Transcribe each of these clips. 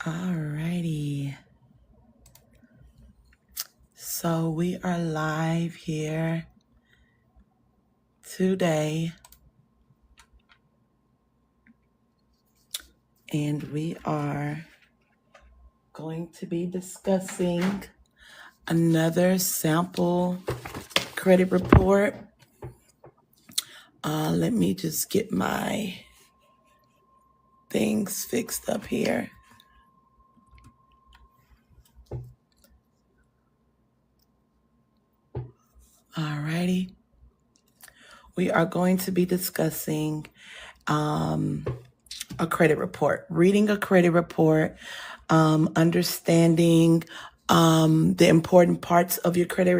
Alrighty. So we are live here today, and we are going to be discussing another sample credit report. Let me just get my things fixed up here. Alrighty. We are going to be discussing a credit report, reading a credit report, understanding the important parts of your credit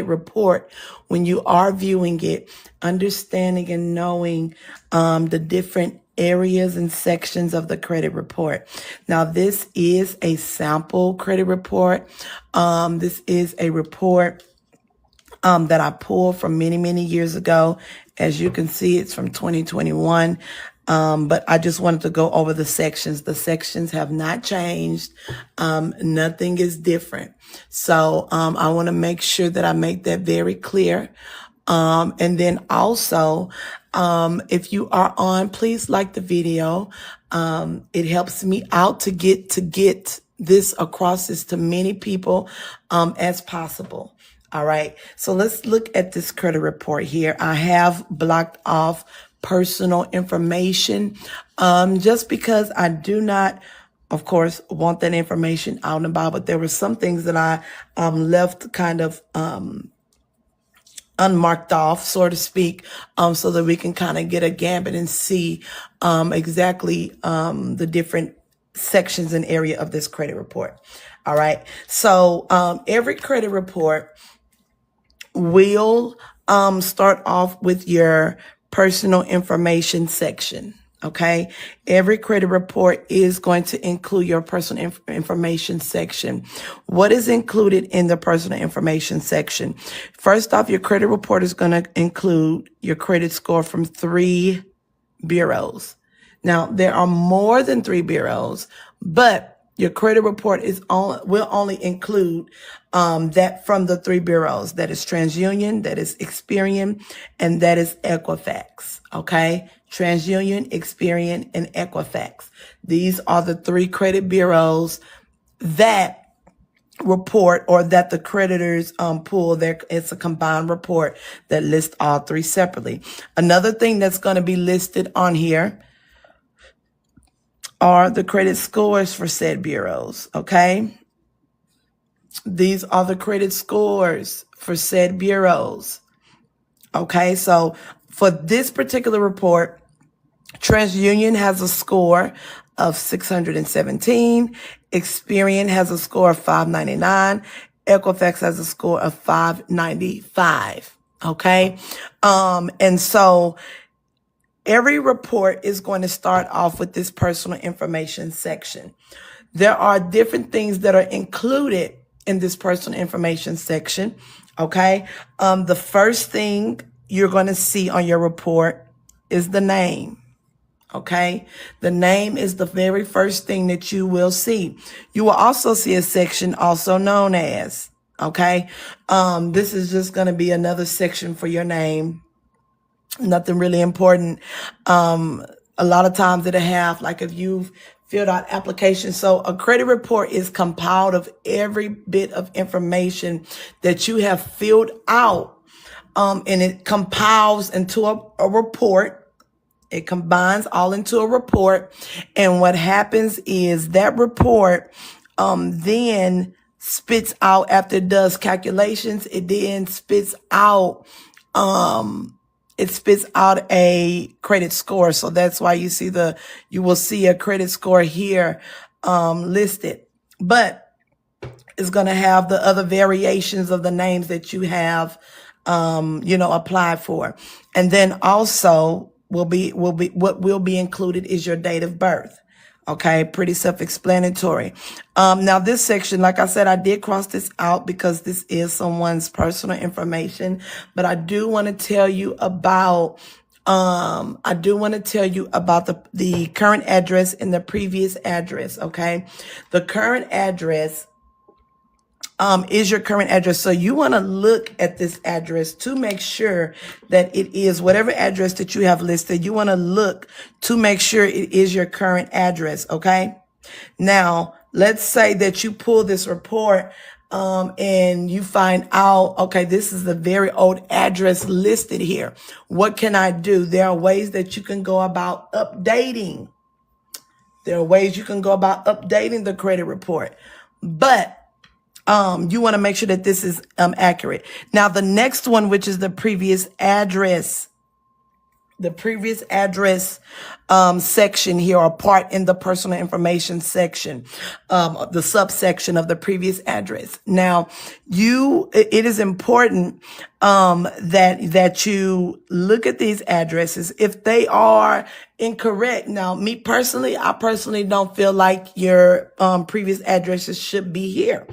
report when you are viewing it, understanding and knowing the different areas and sections of the credit report. Now, this is a sample credit report. This is a report that I pulled from many, many years ago. As you can see, it's from 2021. But I just wanted to go over the sections. The sections have not changed. Nothing is different. So I want to make sure that I make that very clear. And then also, if you are on, please like the video. It helps me out to get this across as to many people as possible. All right. So let's look at this credit report here. I have blocked off personal information just because I do not, of course, want that information out and about. But there were some things that I left kind of unmarked off, so to speak, so that we can kind of get a gambit and see exactly the different sections and area of this credit report. All right. So every credit report will start off with your personal information section. Okay. Every credit report is going to include your personal information section. What is included in the personal information section? First off, your credit report is going to include your credit score from 3 bureaus. Now, there are more than 3 bureaus, but your credit report will only include that from the 3 bureaus. That is TransUnion, that is Experian, and that is Equifax. Okay, TransUnion, Experian, and Equifax. These are the 3 credit bureaus that report, or that the creditors pull. It's a combined report that lists all 3 separately. Another thing that's going to be listed on here are the credit scores for said bureaus. Okay, these are the credit scores for said bureaus. Okay, so for this particular report, TransUnion has a score of 617. Experian has a score of 599. Equifax has a score of 595. Okay, and so every report is going to start off with this personal information section. There are different things that are included in this personal information section. Okay. The first thing you're going to see on your report is the name. Okay. The name is the very first thing that you will see. You will also see a section also known as, okay. This is just going to be another section for your name. Nothing really important. A lot of times it'll have, like, if you've filled out applications. So a credit report is compiled of every bit of information that you have filled out. And it compiles into a report. It combines all into a report. And what happens is that report, then spits out, after it does calculations, it then spits out, a credit score. So that's why you will see a credit score here, listed, but it's going to have the other variations of the names that you have, applied for. And then also what will be included is your date of birth. Okay, pretty self-explanatory. Now this section, like I said, I did cross this out because this is someone's personal information, but I do want to tell you about I do want to tell you about the current address and the previous address, okay? The current address is your current address. So you want to look at this address to make sure that it is whatever address that you have listed. You want to look to make sure it is your current address, okay? Now, let's say that you pull this report and you find out, okay, this is a very old address listed here. What can I do? There are ways that you can go about updating. There are ways you can go about updating the credit report. But you want to make sure that this is accurate. Now, the next one, which is the previous address section here, or part in the personal information section, the subsection of the previous address. Now, it is important that you look at these addresses if they are incorrect. Now, me personally, I personally don't feel like your previous addresses should be here.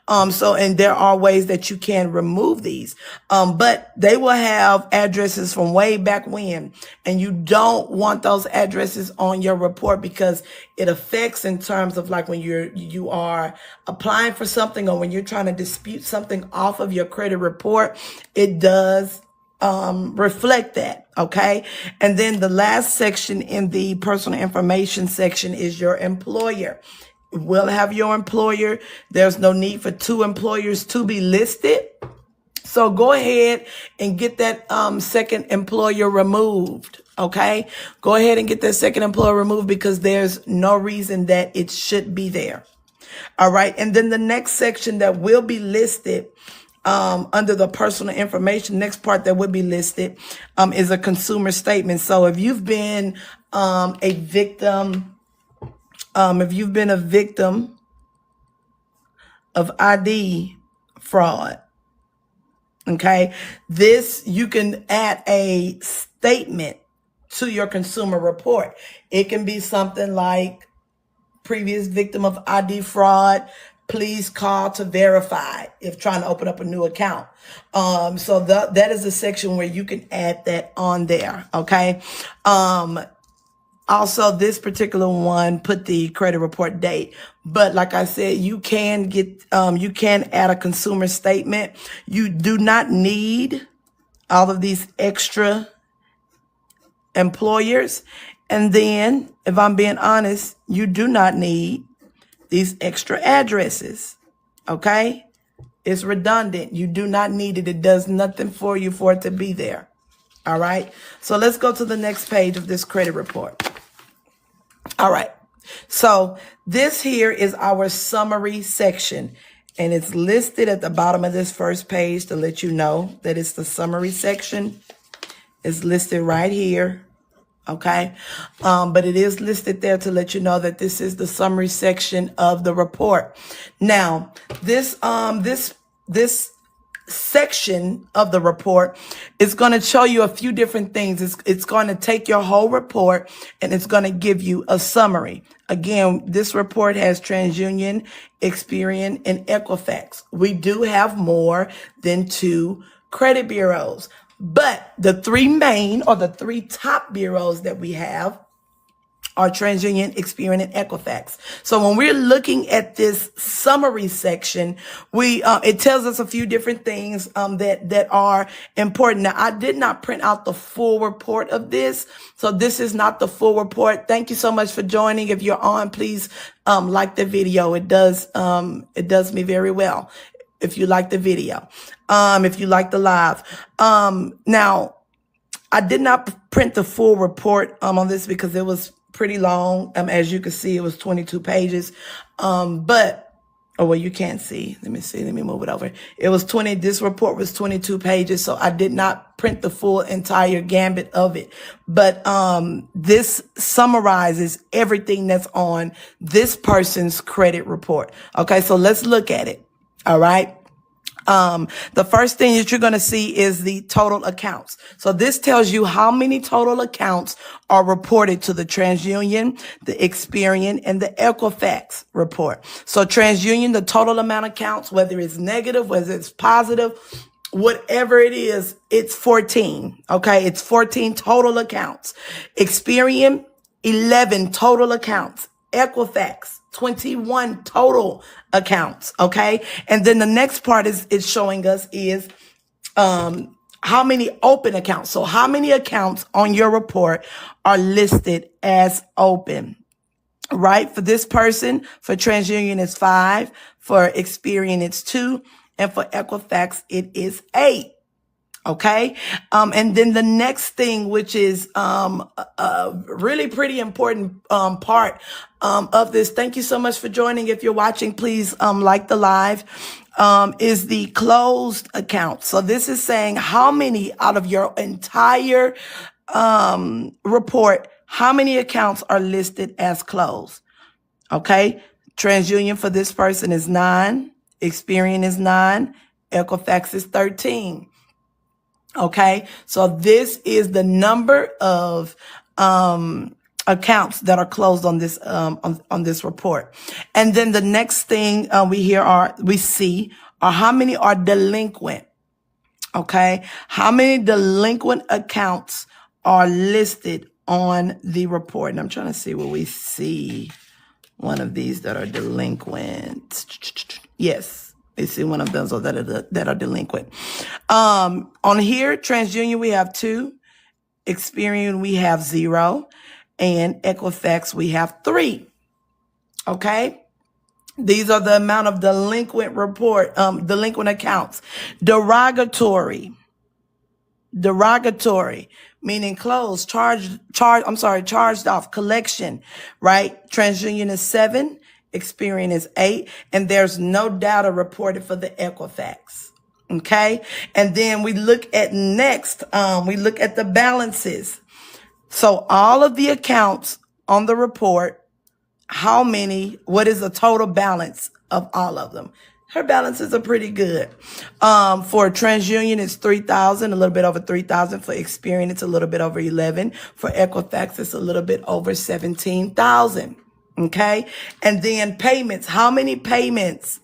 And there are ways that you can remove these, but they will have addresses from way back when, and you don't want those addresses on your report because it affects in terms of like when you are applying for something or when you're trying to dispute something off of your credit report. It does reflect that, okay? And then the last section in the personal information section is your employer. We'll have your employer. There's no need for two employers to be listed. So go ahead and get that second employer removed, okay? Go ahead and get that second employer removed because there's no reason that it should be there. All right, and then the next section that will be listed under the personal information, next part that would be listed is a consumer statement. So if you've been a victim of ID fraud, okay, you can add a statement to your consumer report. It can be something like, previous victim of ID fraud, please call to verify if trying to open up a new account. So that is a section where you can add that on there, okay? Also, this particular one put the credit report date, but like I said, you can add a consumer statement. You do not need all of these extra employers. And then, if I'm being honest, you do not need these extra addresses, okay? It's redundant. You do not need it. It does nothing for you for it to be there, all right? So let's go to the next page of this credit report. All right, so this here is our summary section, and it's listed at the bottom of this first page to let you know that it's the summary section. It's listed right here. Okay. But it is listed there to let you know that this is the summary section of the report. Now, this section of the report is going to show you a few different things. It's going to take your whole report and it's going to give you a summary. Again, this report has TransUnion, Experian, and Equifax. We do have more than 2 credit bureaus. But the 3 main or the 3 top bureaus that we have are TransUnion, Experian, and Equifax. So when we're looking at this summary section, it tells us a few different things that are important. Now, I did not print out the full report of this, so this is not the full report. Thank you so much for joining. If you're on, please like the video. It does me very well if you like the video, if you like the live. Now, I did not print the full report on this because it was pretty long. As you can see, it was 22 pages. You can't see. Let me move it over. This report was 22 pages, so I did not print the full entire gambit of it. But this summarizes everything that's on this person's credit report. Okay, so let's look at it. All right. The first thing that you're going to see is the total accounts. So this tells you how many total accounts are reported to the TransUnion, the Experian, and the Equifax report. So TransUnion, the total amount of accounts, whether it's negative, whether it's positive, whatever it is, it's 14. Okay, it's 14 total accounts. Experian, 11 total accounts. Equifax, 21 total accounts. Okay, and then the next part is showing us is how many open accounts. So how many accounts on your report are listed as open? Right? For this person, for TransUnion, it's 5. For Experian, it's 2. And for Equifax, it is 8. Okay. And then the next thing, which is a really pretty important part of this. Thank you so much for joining. If you're watching, please like the live. Is the closed account. So this is saying how many out of your entire report, how many accounts are listed as closed. Okay. TransUnion for this person is 9. Experian is 9. Equifax is 13. Okay, so this is the number of accounts that are closed on this on this report. And then the next thing we see are how many are delinquent. Okay, how many delinquent accounts are listed on the report? And I'm trying to see where we see one of these that are delinquent. Yes. We see one of those that are delinquent. On here, TransUnion, we have 2. Experian, we have 0. And Equifax, we have 3. Okay. These are the amount of delinquent accounts. Derogatory, meaning closed, charged off, collection, right? TransUnion is 7. Experian is 8, and there's no data reported for the Equifax. Okay. And then we look at we look at the balances. So all of the accounts on the report, what is the total balance of all of them? Her balances are pretty good. For TransUnion, it's 3,000, a little bit over 3,000. For Experian, it's a little bit over 11. For Equifax, it's a little bit over 17,000. Okay. And then payments. How many payments?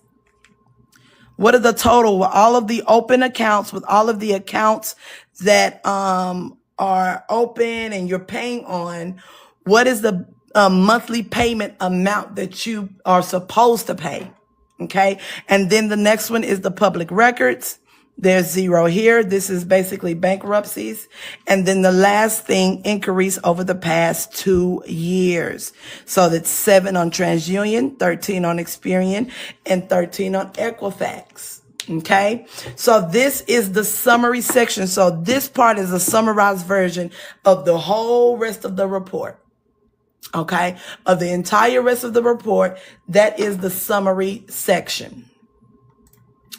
What are the total with all of the open accounts, with all of the accounts that are open and you're paying on? What is the monthly payment amount that you are supposed to pay? Okay. And then the next one is the public records. There's 0 here. This is basically bankruptcies. And then the last thing, inquiries over the past 2 years. So that's 7 on TransUnion, 13 on Experian, and 13 on Equifax. Okay. So this is the summary section. So this part is a summarized version of the whole rest of the report. Okay. Of the entire rest of the report. That is the summary section.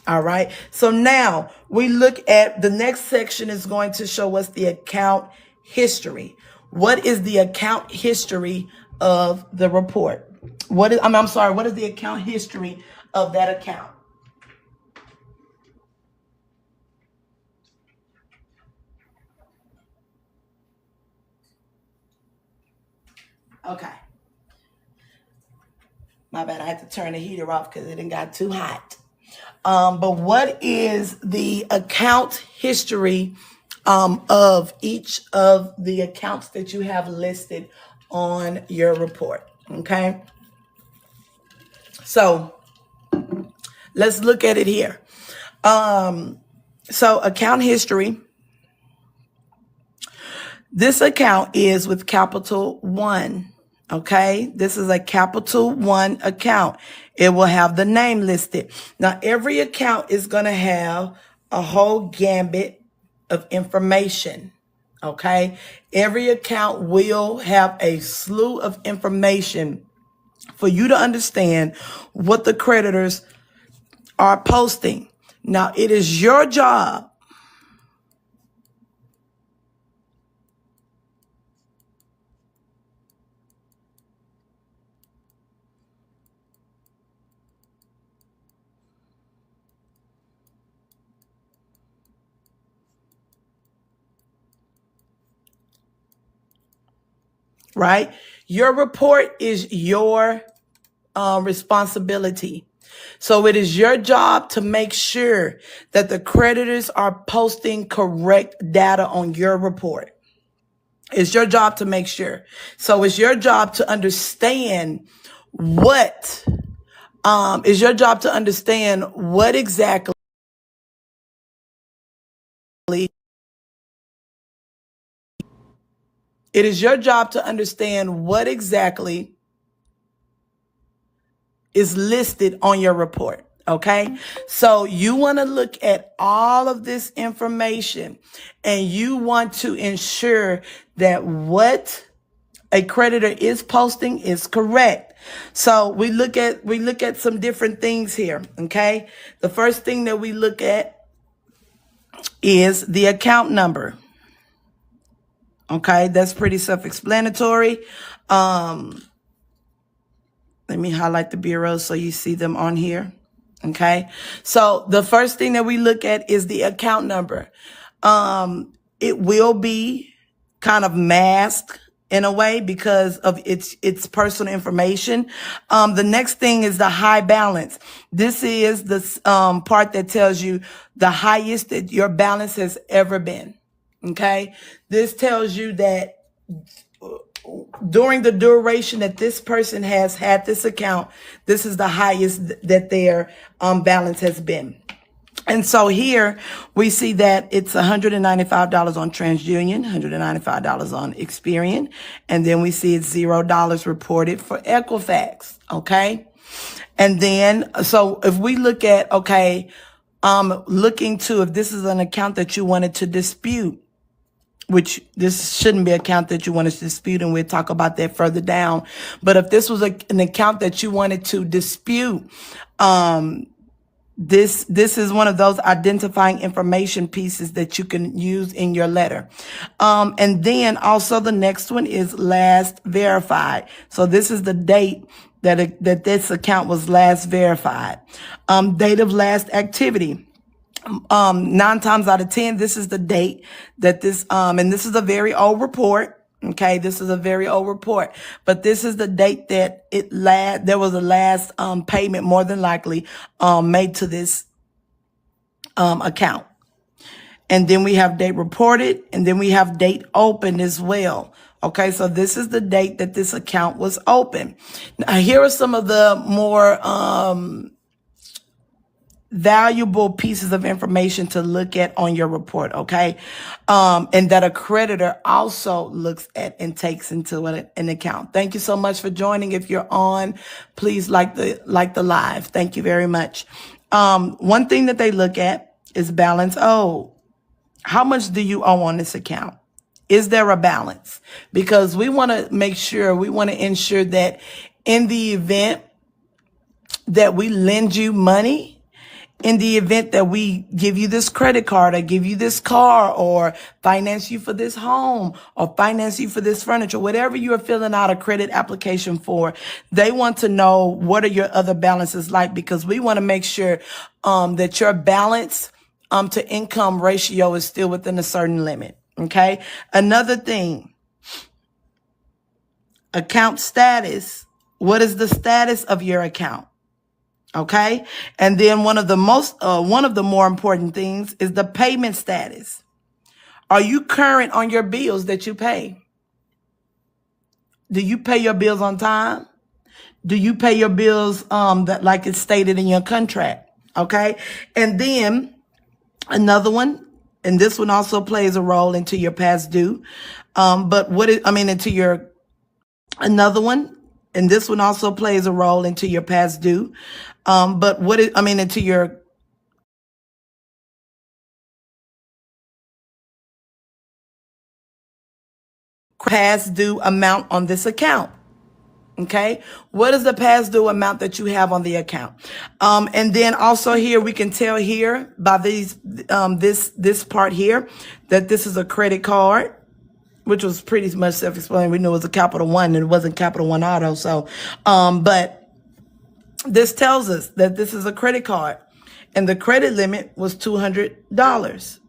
All right. So now we look at the next section is going to show us the account history. What is the account history of the report? What is the account history of that account? Okay. My bad. I had to turn the heater off because it got too hot. But what is the account history of each of the accounts that you have listed on your report? Okay. So let's look at it here. So account history. This account is with Capital One. Okay. This is a Capital One account. It will have the name listed. Now, every account is going to have a whole gambit of information. Okay. Every account will have a slew of information for you to understand what the creditors are posting. Now, it is your job right? Your report is your responsibility. So it is your job to make sure that the creditors are posting correct data on your report. It's your job to make sure. So it's your job to understand what exactly it is your job to understand what exactly is listed on your report. Okay. So you want to look at all of this information and you want to ensure that what a creditor is posting is correct. So we look at some different things here. Okay. The first thing that we look at is the account number. Okay. That's pretty self-explanatory. Let me highlight the bureaus so you see them on here. Okay. So the first thing that we look at is the account number. It will be kind of masked in a way because of its personal information. The next thing is the high balance. This is the part that tells you the highest that your balance has ever been. Okay. This tells you that during the duration that this person has had this account, this is the highest that their balance has been. And so here we see that it's $195 on TransUnion, $195 on Experian, and then we see it's $0 reported for Equifax. Okay. And then, so if we look at, okay, looking to if this is an account that you wanted to dispute, which this shouldn't be an account that you want to dispute, and we'll talk about that further down. But if this was an account that you wanted to dispute, this is one of those identifying information pieces that you can use in your letter. And then also the next one is last verified. So this is the date that this account was last verified. Date of last activity. 9 times out of 10, this is the date that this, and this is a very old report. Okay. This is a very old report, but this is the date that there was a last, payment more than likely, made to this, account. And then we have date reported, and then we have date opened as well. Okay. So this is the date that this account was open. Now, here are some of the more, valuable pieces of information to look at on your report. Okay. And that a creditor also looks at and takes into an account. Thank you so much for joining. If you're on, please like the live. Thank you very much. One thing that they look at is balance owed. How much do you owe on this account? Is there a balance? Because we want to make sure, we want to ensure that in the event that we lend you money, in the event that we give you this credit card or give you this car or finance you for this home or finance you for this furniture, whatever you're filling out a credit application for, they want to know what are your other balances like, because we want to make sure that your balance to income ratio is still within a certain limit. Okay. Another thing, account status. What is the status of your account? Okay. And then one of the more important things is the payment status. Are you current on your bills that you pay? Do you pay your bills on time? Do you pay your bills, that like it's stated in your contract? Okay. And then another one, and this one also plays a role into your past due. Another one, and this one also plays a role into your past due. Into your past due amount on this account. Okay. What is the past due amount that you have on the account? And then also here, we can tell here by this part here that this is a credit card, which was pretty much self-explanatory. We knew it was a Capital One and it wasn't Capital One Auto. So, but this tells us that this is a credit card and the credit limit was $200.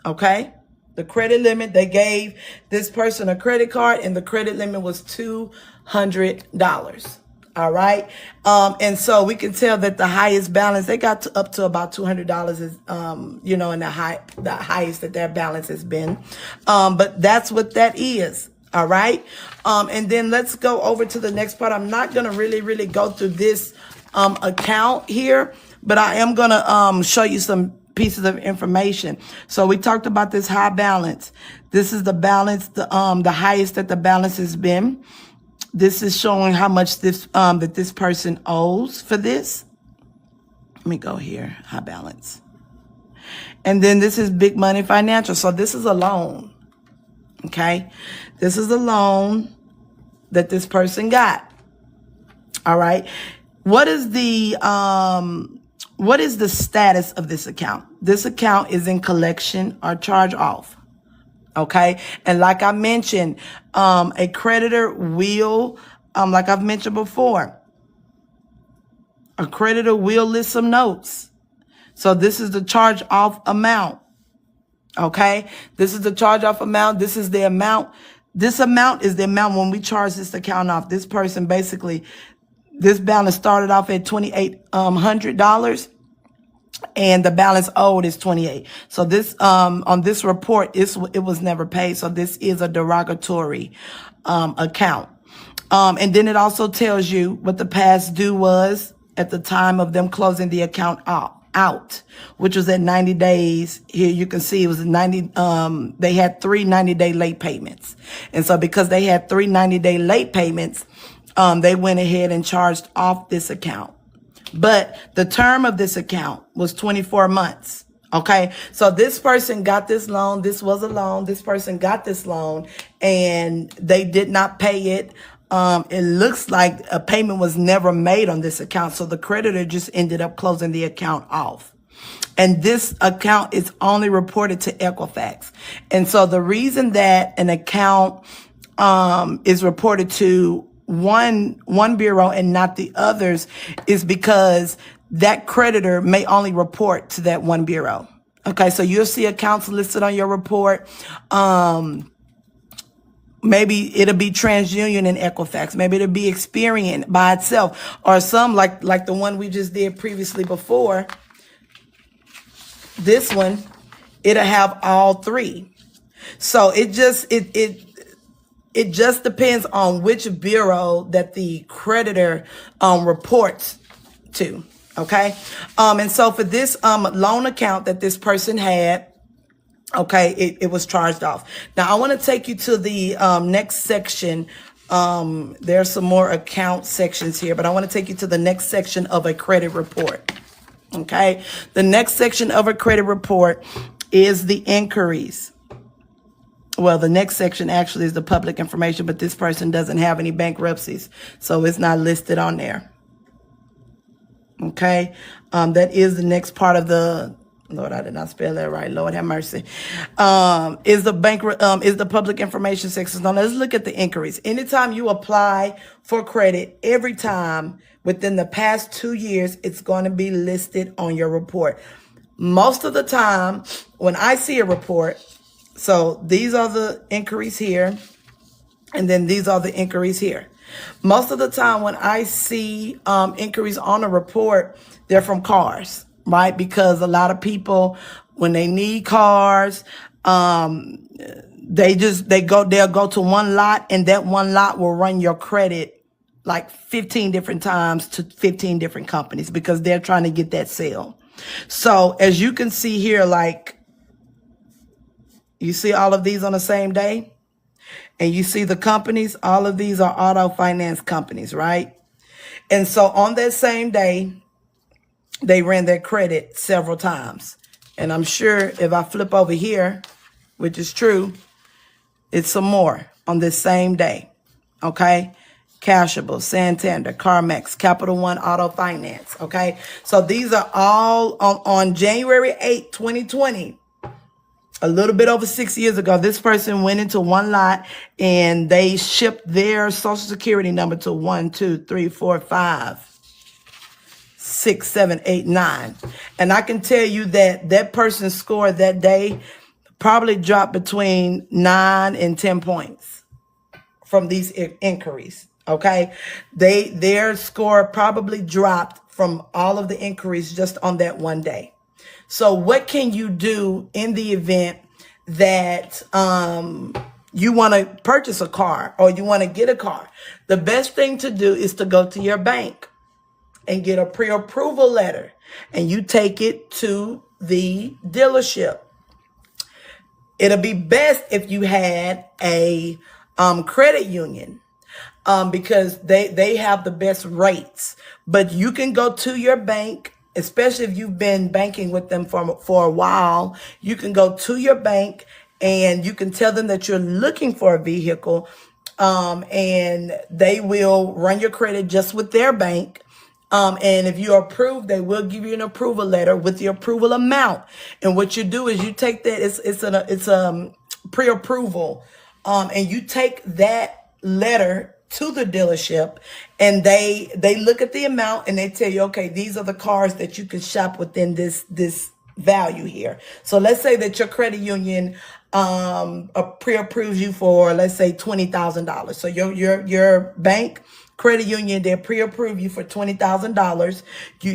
Okay. The credit limit, they gave this person a credit card and the credit limit was $200. All right. And so we can tell that the highest balance, they got up to about $200 is, in the highest that their balance has been. But that's what that is. All right. And then let's go over to the next part. I'm not going to really go through this, account here, but I am going to, show you some pieces of information. So we talked about this high balance. This is the balance, the highest that the balance has been. This is showing how much that this person owes for this. Let me go here, high balance. And then this is big money financial. So this is a loan. Okay. This is a loan that this person got. All right. What is the status of this account? This account is in collection or charge off. Okay. And like I mentioned, a creditor will, like I've mentioned before, a creditor will list some notes. So this is the charge off amount. Okay. This is the charge off amount. This is the amount. This amount is the amount when we charge this account off. This person basically, this balance started off at $2,800. And the balance owed is 28. So this, on this report, it was never paid. So this is a derogatory, account. And then it also tells you what the past due was at the time of them closing the account out, which was at 90 days. Here you can see it was 90, they had 3 90-day late payments. And so because they had 3 90-day late payments, they went ahead and charged off this account. But the term of this account was 24 months. Okay. So this person got this loan. This was a loan. This person got this loan and they did not pay it. It looks like a payment was never made on this account. So the creditor just ended up closing the account off. And this account is only reported to Equifax. And so the reason that an account, is reported to one bureau and not the others is because that creditor may only report to that one bureau. Okay, so you'll see accounts listed on your report. Maybe it'll be TransUnion and Equifax. Maybe it'll be Experian by itself, or some like the one we just did previously before. This one, it'll have all 3. So it just depends on which bureau that the creditor reports to. Okay. And so for this loan account that this person had, okay, it was charged off. Now I want to take you to the next section. There's some more account sections here, but I want to take you to the next section of a credit report. Okay. The next section of a credit report is the inquiries. Well, the next section actually is the public information, but this person doesn't have any bankruptcies, so it's not listed on there. Okay. That is the next part of the, Lord, I did not spell that right. Lord have mercy. Is the public information section. Now let's look at the inquiries. Anytime you apply for credit, every time within the past 2 years, it's going to be listed on your report. Most of the time when I see a report, so these are the inquiries here, and then these are the inquiries here. Most of the time when I see inquiries on a report, they're from cars, right? Because a lot of people, when they need cars, they'll go to one lot, and that one lot will run your credit like 15 different times to 15 different companies because they're trying to get that sale. So as you can see here, like, you see all of these on the same day, and you see the companies, all of these are auto finance companies, right? And so on that same day, they ran their credit several times. And I'm sure if I flip over here, which is true, it's some more on this same day. Okay. Cashable, Santander, CarMax, Capital One Auto Finance. Okay. So these are all on January 8th, 2020. A little bit over 6 years ago, this person went into one lot and they shipped their social security number to 1, 2, 3, 4, 5, 6, 7, 8, 9. And I can tell you that that person's score that day probably dropped between 9 and 10 points from these inquiries. Okay. Their score probably dropped from all of the inquiries just on that one day. So what can you do in the event that you want to purchase a car or you want to get a car? The best thing to do is to go to your bank and get a pre-approval letter, and you take it to the dealership. It'll be best if you had a credit union, because they have the best rates. But you can go to your bank, especially if you've been banking with them for a while. You can go to your bank and you can tell them that you're looking for a vehicle, and they will run your credit just with their bank. And if you're approved, they will give you an approval letter with the approval amount. And what you do is you take that, it's pre-approval, and you take that letter to the dealership, and they look at the amount and they tell you, okay, these are the cars that you can shop within this value here. So let's say that your credit union pre-approves you for, let's say, $20,000. So your bank, credit union, they pre-approve you for $20,000.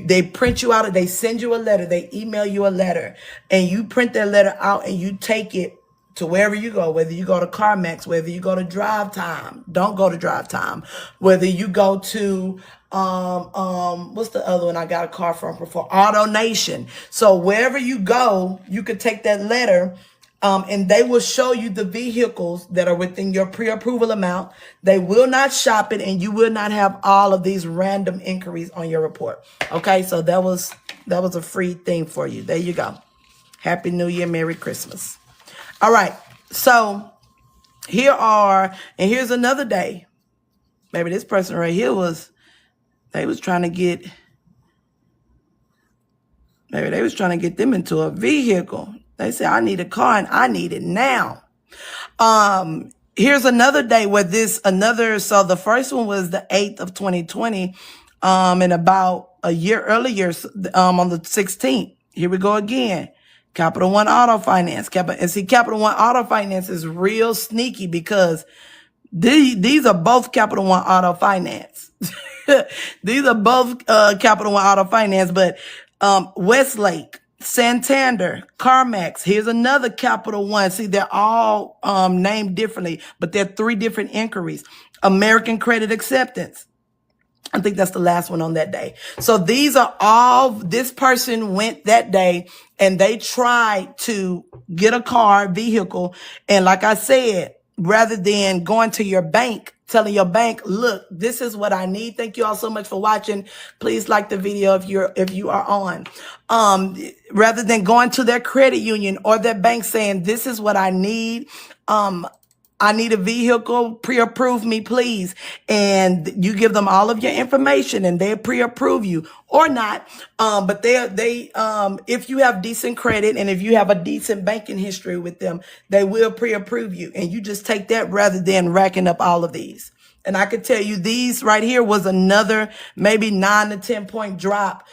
They print you out, they send you a letter, they email you a letter, and you print that letter out and you take it to wherever you go, whether you go to CarMax, whether you go to Drive Time, don't go to Drive Time, whether you go to what's the other one I got a car from before? AutoNation. So wherever you go, you could take that letter, and they will show you the vehicles that are within your pre-approval amount. They will not shop it, and you will not have all of these random inquiries on your report. Okay, so that was a free thing for you. There you go. Happy New Year, Merry Christmas. All right, so here's another day. Maybe this person right here they was trying to get them into a vehicle. They say, I need a car and I need it now. Here's another day where so the first one was the 8th of 2020, and about a year earlier, on the 16th, here we go again. Capital One Auto Finance. Capital One Auto Finance is real sneaky because these are both Capital One Auto Finance. These are both Capital One Auto Finance, but Westlake, Santander, CarMax. Here's another Capital One. See, they're all named differently, but they're 3 different inquiries. American Credit Acceptance. I think that's the last one on that day. So these are all, this person went that day and they tried to get a vehicle. And like I said, rather than going to your bank, telling your bank, look, this is what I need. Thank you all so much for watching. Please like the video if you are on. Rather than going to their credit union or their bank saying, this is what I need. I need a vehicle, pre-approve me, please. And you give them all of your information and they pre-approve you or not. But if you have decent credit and if you have a decent banking history with them, they will pre-approve you. And you just take that rather than racking up all of these. And I could tell you these right here was another maybe 9 to 10 point drop,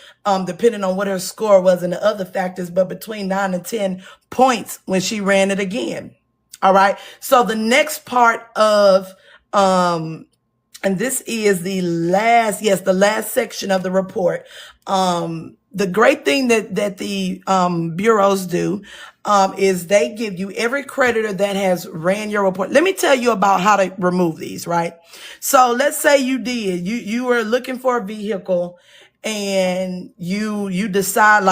depending on what her score was and the other factors, but between 9 and 10 points when she ran it again. All right. So the next part of, and this is the last section of the report. The great thing that the bureaus do is they give you every creditor that has ran your report. Let me tell you about how to remove these, right? So let's say you were looking for a vehicle and you decide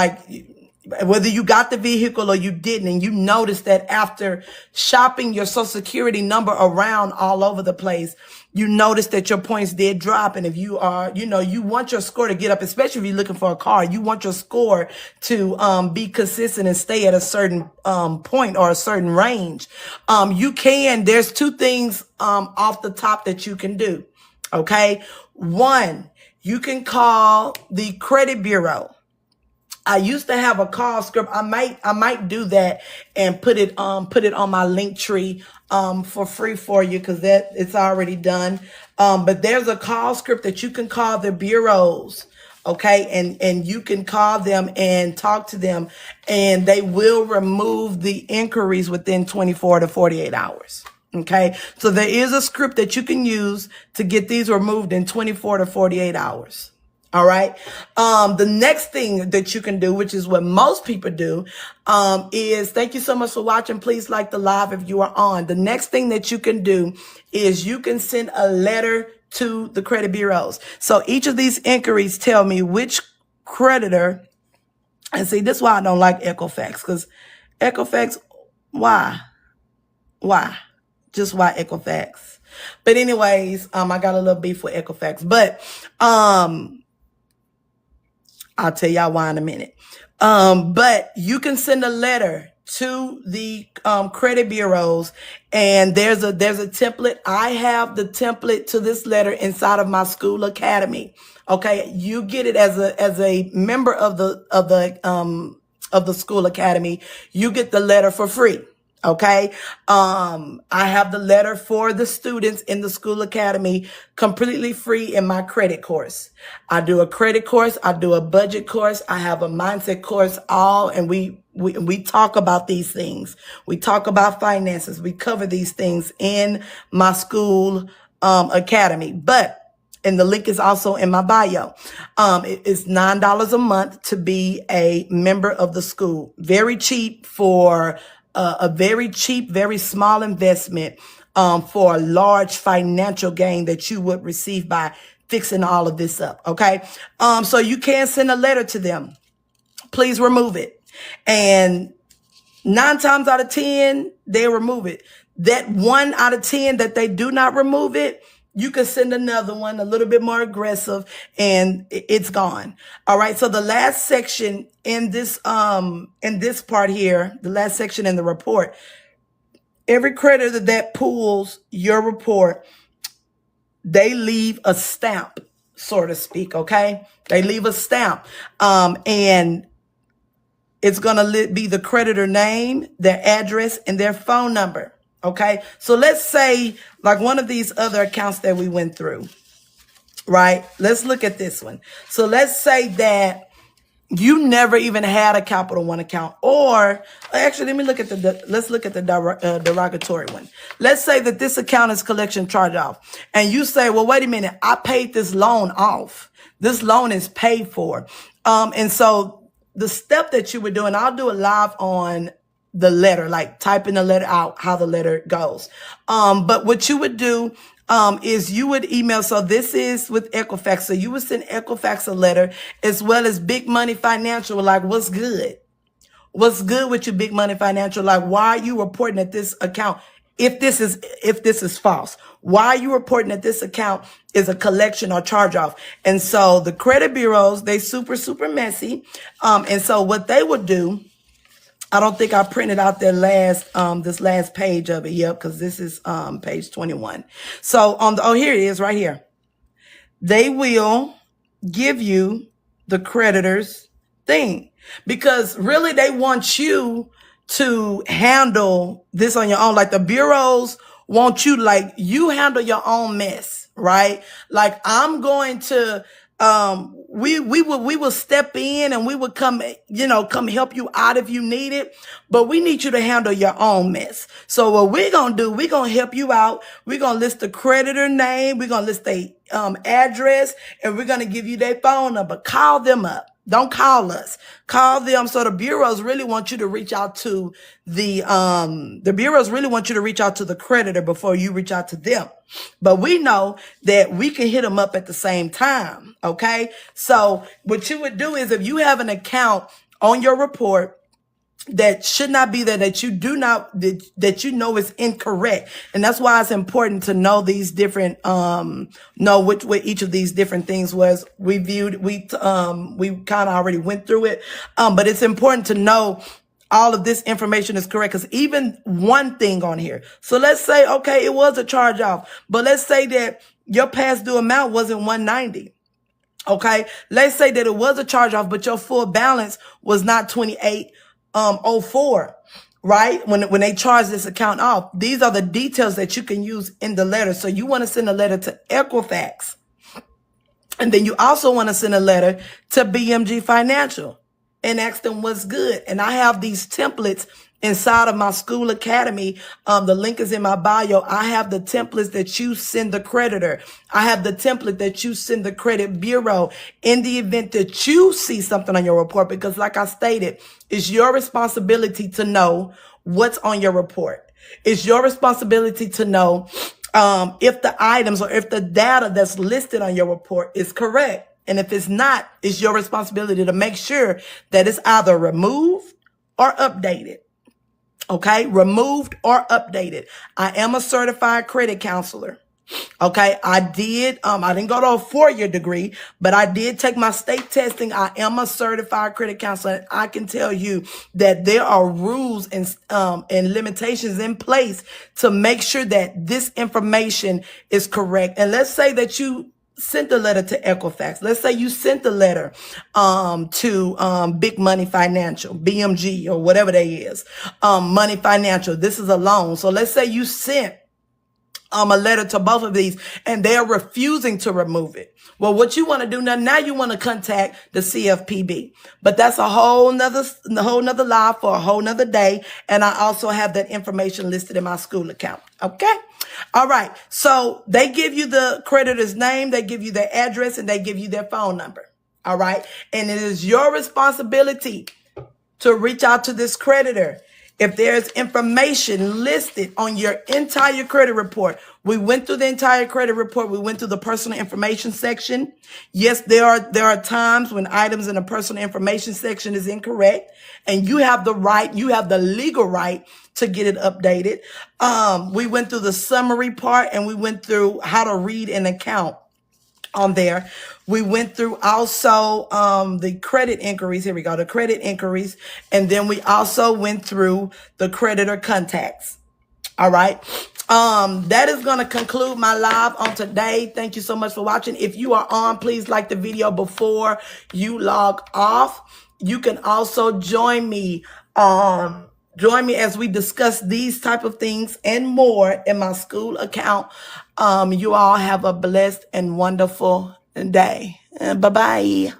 whether you got the vehicle or you didn't, and you notice that after shopping your Social Security number around all over the place, you notice that your points did drop. And if you are, you want your score to get up, especially if you're looking for a car, you want your score to be consistent and stay at a certain point or a certain range. There's 2 things off the top that you can do. Okay. 1, you can call the credit bureau. I used to have a call script. I might do that and put it on my link tree for free for you, because it's already done. But there's a call script that you can call the bureaus, okay, and you can call them and talk to them, and they will remove the inquiries within 24 to 48 hours. Okay, so there is a script that you can use to get these removed in 24 to 48 hours. All right. The next thing that you can do, which is what most people do, is thank you so much for watching. Please like the live if you are on. The next thing that you can do is you can send a letter to the credit bureaus. So each of these inquiries tell me which creditor, and see, this is why I don't like Equifax, because Equifax, why? Just why Equifax? But anyways, I got a little beef with Equifax, but I'll tell y'all why in a minute. But you can send a letter to the credit bureaus, and there's a template. I have the template to this letter inside of my school academy. Okay, you get it as a member of the school academy. You get the letter for free. Okay. I have the letter for the students in the school academy completely free in my credit course. I do a credit course. I do a budget course. I have a mindset course, and we talk about these things. We talk about finances. We cover these things in my school, academy, and the link is also in my bio. It is $9 a month to be a member of the school. Very cheap for a very cheap, very small investment for a large financial gain that you would receive by fixing all of this up. Okay. So you can send a letter to them. Please remove it. And 9 times out of 10, they remove it. That 1 out of 10 that they do not remove it, you can send another one a little bit more aggressive and it's gone. All right. So the last section in this part here, the last section in the report, every creditor that pulls your report, they leave a stamp, so to speak. Okay. They leave a stamp. And it's going to be the creditor name, their address, and their phone number. Okay. So let's say like one of these other accounts that we went through, right? Let's look at this one. So let's say that you never even had a Capital One account, or actually, let me look at let's look at the derogatory one. Let's say that this account is collection charge off, and you say, well, wait a minute, I paid this loan off. This loan is paid for. And so the step that you would do, and I'll do a live on the letter, like typing the letter out, how the letter goes. But what you would do is you would email. So this is with Equifax. So you would send Equifax a letter as well as Big Money Financial. Like, what's good? What's good with you, Big Money Financial? Like, why are you reporting at this account? If this is false, why are you reporting that this account is a collection or charge off? And so the credit bureaus, they super messy. And so what they would do, I don't think I printed out their this last page of it. Yep. Cause this is, page 21. So here it is right here. They will give you the creditor's thing because really they want you to handle this on your own. Like the bureaus want you, like you handle your own mess, right? Like I'm going to, we will step in and we would come help you out if you need it, but we need you to handle your own mess. So what we're going to do, we're going to help you out. We're going to list the creditor name. We're going to list their address, and we're going to give you their phone number. Call them up. Don't call us. Call them. So the bureaus really want you to reach out to the bureaus really want you to reach out to the creditor before you reach out to them. But we know that we can hit them up at the same time. Okay. So what you would do is if you have an account on your report that should not be there, that you do not, that you know is incorrect. And that's why it's important to know these different, know what each of these different things was. We kind of already went through it. But it's important to know all of this information is correct. Cause even one thing on here. So let's say, okay, it was a charge off, but let's say that your past due amount wasn't 190. Okay. Let's say that it was a charge off, but your full balance was not 2804, right? When they charge this account off, these are the details that you can use in the letter. So you want to send a letter to Equifax. And then you also want to send a letter to BMG Financial. and ask them what's good. And I have these templates inside of my school academy. The link is in my bio. I have the templates that you send the creditor. I have the template that you send the credit bureau in the event that you see something on your report, because like I stated, it's your responsibility to know what's on your report. It's your responsibility to know if the items or if the data that's listed on your report is correct. And if it's not, it's your responsibility to make sure that it's either removed or updated. Okay, removed or updated. I am a certified credit counselor. Okay, I didn't go to a 4-year degree, but I did take my state testing. I am a certified credit counselor. And I can tell you that there are rules and limitations in place to make sure that this information is correct. And let's say that you sent a letter to Equifax. Let's say you sent a letter to Big Money Financial, BMG, or whatever they is, Money Financial. This is a loan. So let's say you sent a letter to both of these and they're refusing to remove it. Well, what you want to do now you want to contact the CFPB, but that's a whole nother live for a whole nother day. And I also have that information listed in my school account. Okay. All right. So they give you the creditor's name, they give you their address, and they give you their phone number. All right. And it is your responsibility to reach out to this creditor. If there's information listed on your entire credit report, we went through the entire credit report. We went through the personal information section. Yes, there are times when items in the personal information section is incorrect, and you have the legal right to get it updated. We went through the summary part, and we went through how to read an account on there. We went through also the credit inquiries. Here we go, the credit inquiries. And then we also went through the creditor contacts. All right. That is going to conclude my live on today. Thank you so much for watching. If you are on, please like the video before you log off. You can also join me as we discuss these type of things and more in my school account. You all have a blessed and wonderful day. Bye-bye.